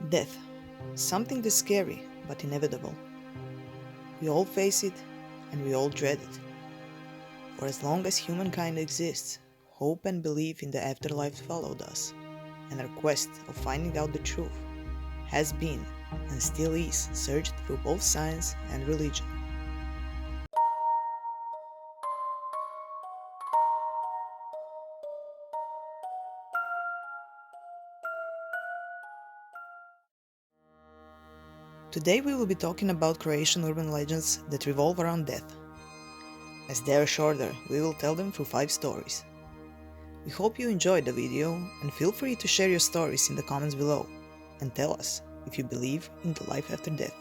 Death. Something that's scary but inevitable. We all face it and we all dread it. For as long as humankind exists, hope and belief in the afterlife followed us, and our quest of finding out the truth has been and still is searched through both science and religion. Today we will be talking about Croatian urban legends that revolve around death. As they are shorter, we will tell them through 5 stories. We hope you enjoyed the video and feel free to share your stories in the comments below and tell us if you believe in the life after death.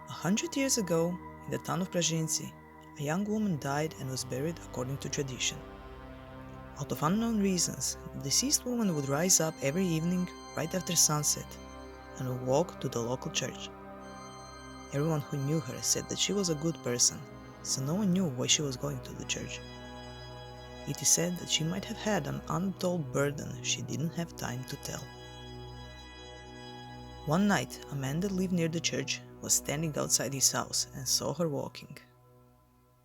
A 100 years ago, in the town of Pražinci, a young woman died and was buried according to tradition. Out of unknown reasons, the deceased woman would rise up every evening right after sunset and would walk to the local church. Everyone who knew her said that she was a good person, so no one knew why she was going to the church. It is said that she might have had an untold burden she didn't have time to tell. One night, a man that lived near the church was standing outside his house and saw her walking.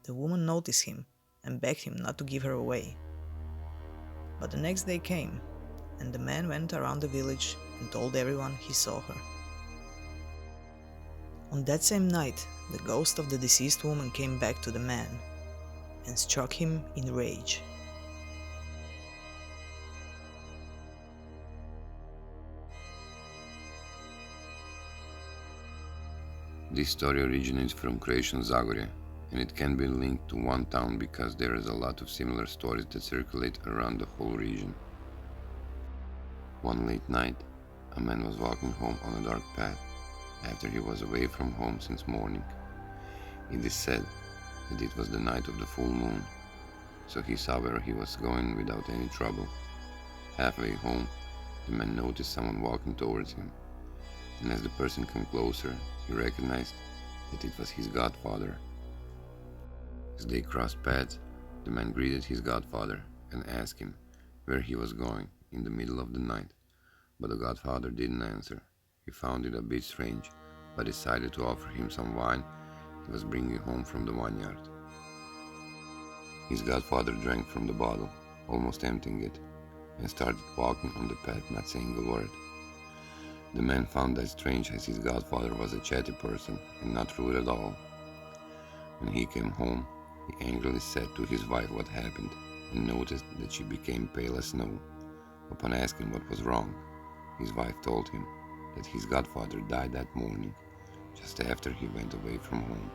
The woman noticed him and begged him not to give her away. But the next day came, and the man went around the village and told everyone he saw her. On that same night, the ghost of the deceased woman came back to the man and struck him in rage. This story originates from Croatian Zagorje, and it can be linked to one town because there is a lot of similar stories that circulate around the whole region. One late night, a man was walking home on a dark path after he was away from home since morning. It is said that it was the night of the full moon, so he saw where he was going without any trouble. Halfway home, the man noticed someone walking towards him, and as the person came closer, he recognized that it was his godfather. As they crossed paths, the man greeted his godfather and asked him where he was going in the middle of the night, but the godfather didn't answer. He found it a bit strange, but decided to offer him some wine he was bringing home from the vineyard. His godfather drank from the bottle, almost emptying it, and started walking on the path, not saying a word. The man found that strange, as his godfather was a chatty person and not rude at all. When he came home, he angrily said to his wife what happened and noticed that she became pale as snow. Upon asking what was wrong, his wife told him that his godfather died that morning, just after he went away from home.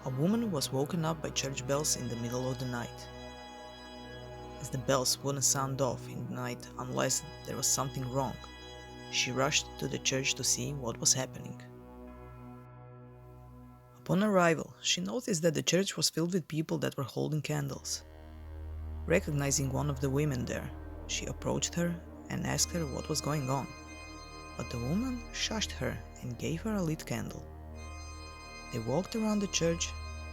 A woman was woken up by church bells in the middle of the night. As the bells wouldn't sound off in the night unless there was something wrong, she rushed to the church to see what was happening. Upon arrival, she noticed that the church was filled with people that were holding candles. Recognizing one of the women there, she approached her and asked her what was going on, but the woman shushed her and gave her a lit candle. They walked around the church,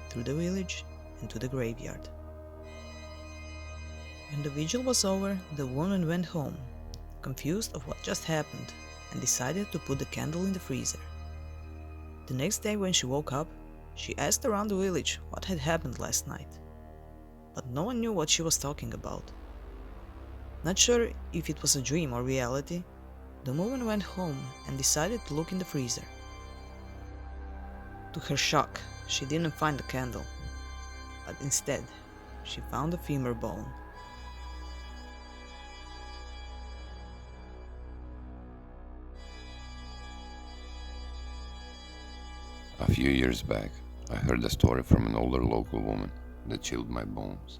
through the village, and to the graveyard. When the vigil was over, the woman went home, confused of what just happened, and decided to put the candle in the freezer. The next day when she woke up, she asked around the village what had happened last night, but no one knew what she was talking about. Not sure if it was a dream or reality, the woman went home and decided to look in the freezer. To her shock, she didn't find the candle, but instead, she found a femur bone. A few years back, I heard a story from an older local woman that chilled my bones.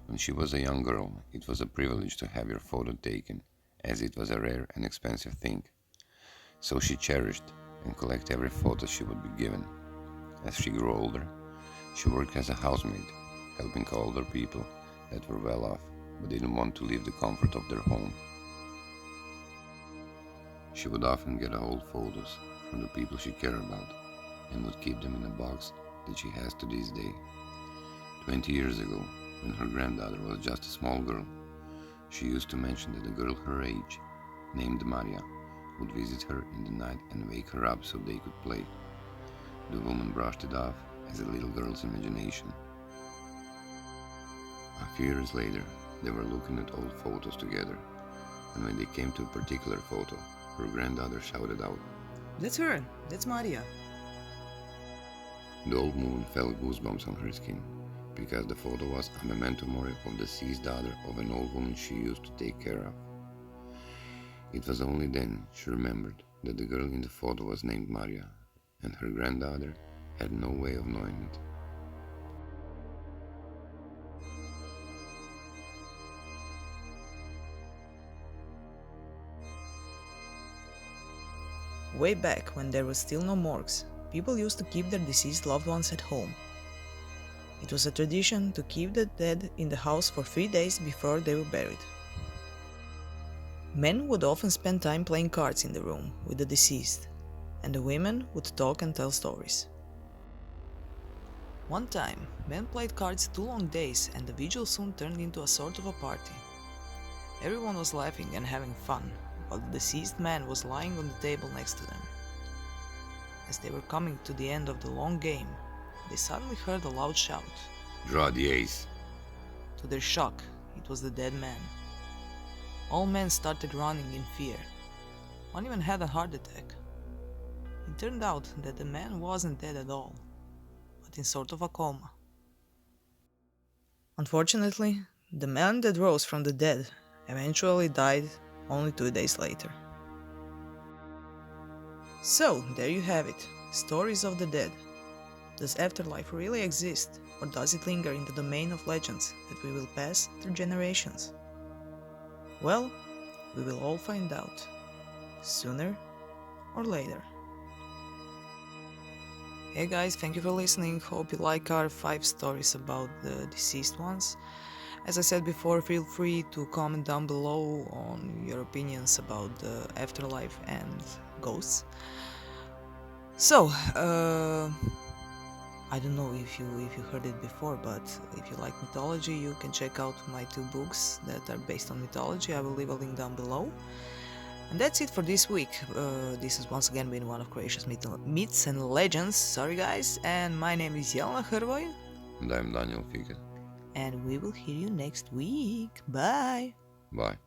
When she was a young girl, it was a privilege to have your photo taken, as it was a rare and expensive thing. So she cherished and collected every photo she would be given. As she grew older, she worked as a housemaid, helping older people that were well off, but didn't want to leave the comfort of their home. She would often get old photos from the people she cared about and would keep them in a box that she has to this day. 20 years ago, when her granddaughter was just a small girl, she used to mention that a girl her age, named Maria, would visit her in the night and wake her up so they could play. The woman brushed it off as a little girl's imagination. A few years later, they were looking at old photos together, and when they came to a particular photo, her granddaughter shouted out, That's her! That's Maria! The old woman felt goosebumps on her skin, because the photo was a memento mori of the deceased daughter of an old woman she used to take care of. It was only then she remembered that the girl in the photo was named Maria, and her granddaughter had no way of knowing it. Way back, when there were still no morgues, people used to keep their deceased loved ones at home. It was a tradition to keep the dead in the house for 3 days before they were buried. Men would often spend time playing cards in the room with the deceased, and the women would talk and tell stories. One time, men played cards 2 long days, and the vigil soon turned into a sort of a party. Everyone was laughing and having fun, while the deceased man was lying on the table next to them. As they were coming to the end of the long game, they suddenly heard a loud shout. Draw the ace. To their shock, it was the dead man. All men started running in fear. One even had a heart attack. It turned out that the man wasn't dead at all, but in sort of a coma. Unfortunately, the man that rose from the dead eventually died only 2 days later. So, there you have it, stories of the dead. Does afterlife really exist, or does it linger in the domain of legends that we will pass through generations? Well, we will all find out, sooner or later. Hey guys, thank you for listening. Hope you like our 5 stories about the deceased ones. As I said before, feel free to comment down below on your opinions about the afterlife and ghosts. So, I don't know if you heard it before, but if you like mythology, you can check out my 2 books that are based on mythology. I will leave a link down below. And that's it for this week. This has once again been one of Croatia's myths and legends. Sorry guys, and my name is Jelena Hrvoj. And I'm Danijel Fiket. And we will hear you next week. Bye! Bye.